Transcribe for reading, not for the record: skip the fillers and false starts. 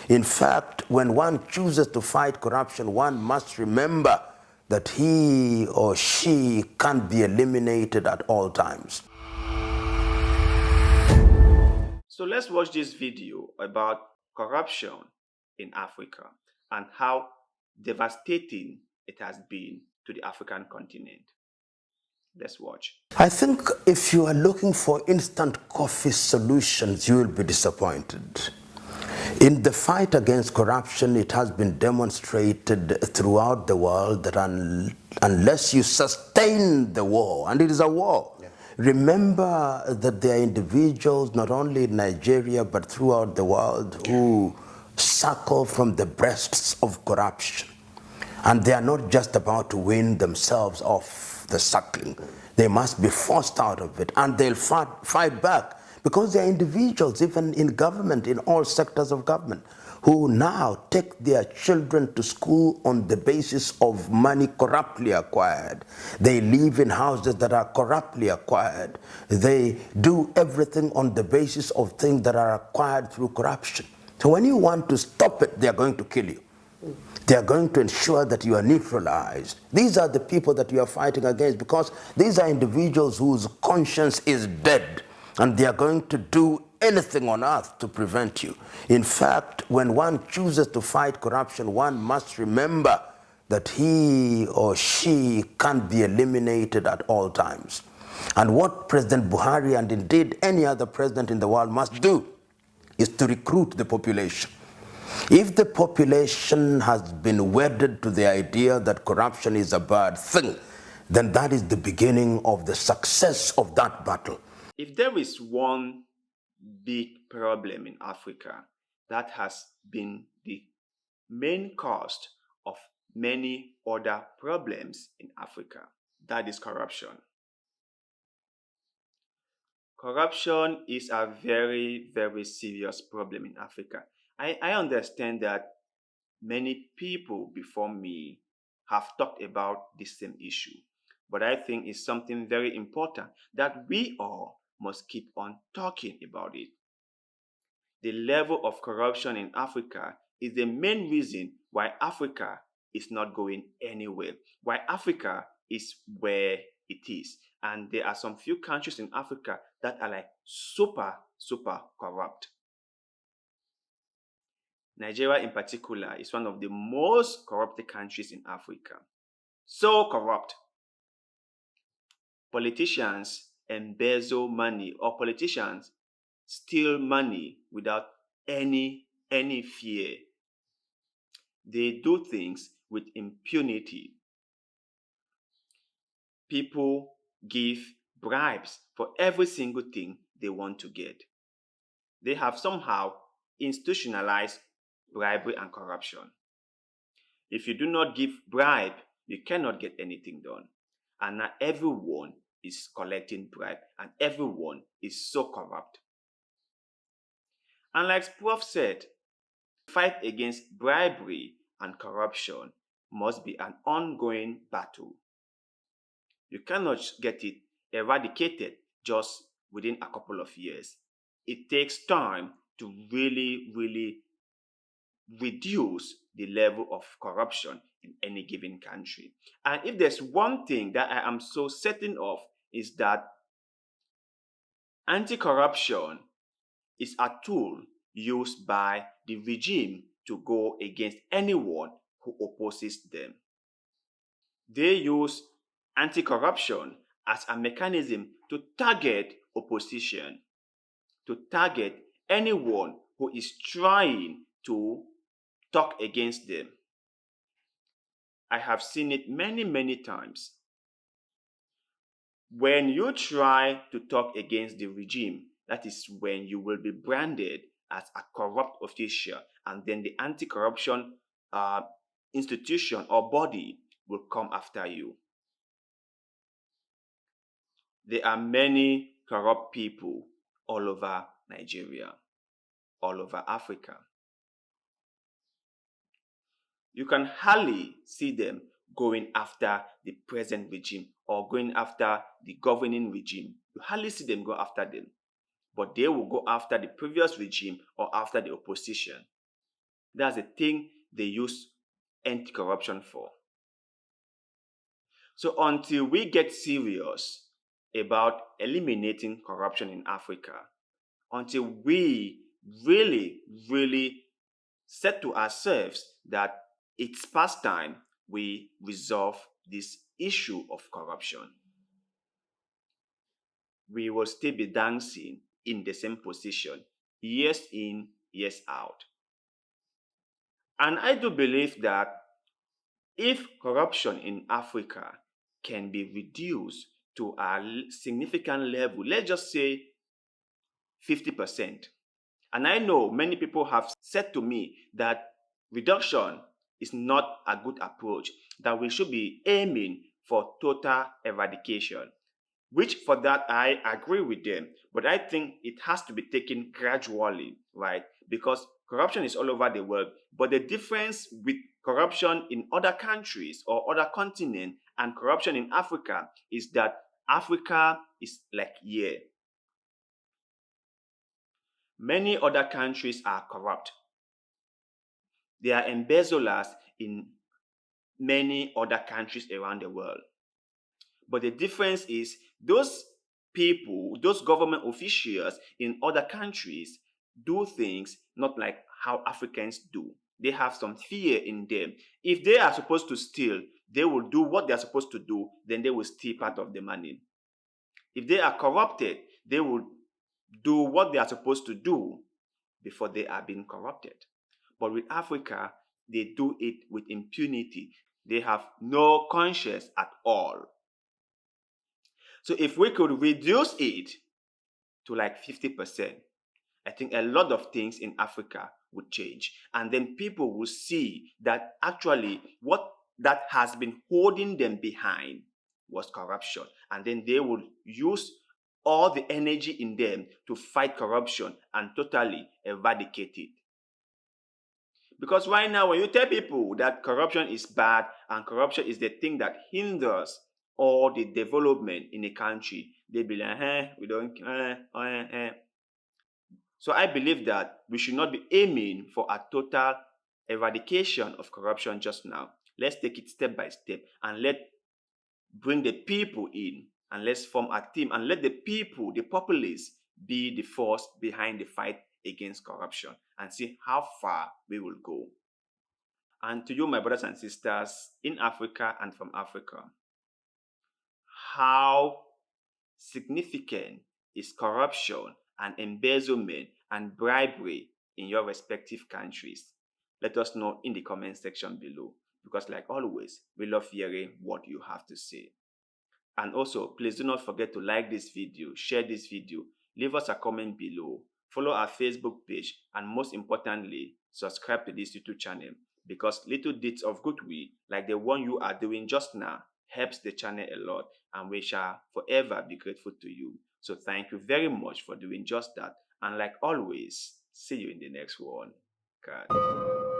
In fact, when one chooses to fight corruption, one must remember that he or she can't be eliminated at all times. So let's watch this video about corruption in Africa and how devastating it has been to the African continent. Let's watch. I think if you are looking for instant coffee solutions, you will be disappointed. In the fight against corruption, it has been demonstrated throughout the world that unless you sustain the war, and it is a war, remember that there are individuals, not only in Nigeria, but throughout the world, who suckle from the breasts of corruption. And they are not just about to win themselves off the suckling. They must be forced out of it, and they'll fight back. Because there are individuals, even in government, in all sectors of government, who now take their children to school on the basis of money corruptly acquired. They live in houses that are corruptly acquired. They do everything on the basis of things that are acquired through corruption. So when you want to stop it, they are going to kill you. They are going to ensure that you are neutralized. These are the people that you are fighting against, because these are individuals whose conscience is dead, and they are going to do anything on earth to prevent you. In fact, when one chooses to fight corruption, one must remember that he or she can't be eliminated at all times. And what President Buhari, and indeed any other president in the world, must do is to recruit the population. If the population has been wedded to the idea that corruption is a bad thing, then that is the beginning of the success of that battle. If there is one big problem in Africa that has been the main cause of many other problems in Africa, that is corruption. Corruption is a very, very serious problem in Africa. I understand that many people before me have talked about this same issue, but I think it's something very important that we all must keep on talking about it. The level of corruption in Africa is the main reason why Africa is not going anywhere, why Africa is where it is. And there are some few countries in Africa that are like super corrupt. Nigeria in particular is one of the most corrupted countries in Africa. So corrupt. Politicians embezzle money, or politicians steal money without any fear. They do things with impunity. People give bribes for every single thing they want to get. They have somehow institutionalized bribery and corruption. If you do not give bribe, you cannot get anything done. And now everyone is collecting bribe, and everyone is so corrupt. And like Prof said, fight against bribery and corruption must be an ongoing battle. You cannot get it eradicated just within a couple of years. It takes time to really reduce the level of corruption in any given country. And if there's one thing that I am so certain of, is that anti-corruption is a tool used by the regime to go against anyone who opposes them. They use anti-corruption as a mechanism to target opposition, to target anyone who is trying to talk against them. I have seen it many times. When you try to talk against the regime, that is when you will be branded as a corrupt official, and then the anti-corruption institution or body will come after you. There are many corrupt people all over Nigeria, all over Africa. You can hardly see them going after the present regime or going after the governing regime. You hardly see them go after them. But they will go after the previous regime or after the opposition. That's the thing they use anti-corruption for. So until we get serious about eliminating corruption in Africa, until we really, really said to ourselves that it's past time we resolve this issue of corruption, we will still be dancing in the same position, years in, years out. And I do believe that if corruption in Africa can be reduced to a significant level, let's just say 50%. And I know many people have said to me that reduction is not a good approach, that we should be aiming for total eradication, which for that I agree with them. But I think it has to be taken gradually, right? Because corruption is all over the world. But the difference with corruption in other countries or other continents and corruption in Africa is that Africa is like here. Many other countries are corrupt. They are embezzlers in many other countries around the world. But the difference is those people, those government officials in other countries do things not like how Africans do. They have some fear in them. If they are supposed to steal, they will do what they are supposed to do, then they will steal part of the money. If they are corrupted, they will do what they are supposed to do before they are being corrupted. But with Africa, they do it with impunity. They have no conscience at all. So if we could reduce it to like 50%, I think a lot of things in Africa would change. And then people will see that actually what that has been holding them behind was corruption. And then they will use all the energy in them to fight corruption and totally eradicate it. Because right now, when you tell people that corruption is bad and corruption is the thing that hinders all the development in a country, they be like, we don't, So I believe that we should not be aiming for a total eradication of corruption just now. Let's take it step by step and bring the people in, and let's form a team and let the people, the populace, be the force behind the fight against corruption and see how far we will go. And to you, my brothers and sisters in Africa and from Africa, how significant is corruption and embezzlement and bribery in your respective countries? Let us know in the comment section below, because like always, we love hearing what you have to say. And also, please do not forget to like this video, share this video, leave us a comment below, follow our Facebook page, and most importantly, subscribe to this YouTube channel, because little deeds of goodwill like the one you are doing just now helps the channel a lot, and we shall forever be grateful to you. So thank you very much for doing just that. And like always, see you in the next one. God.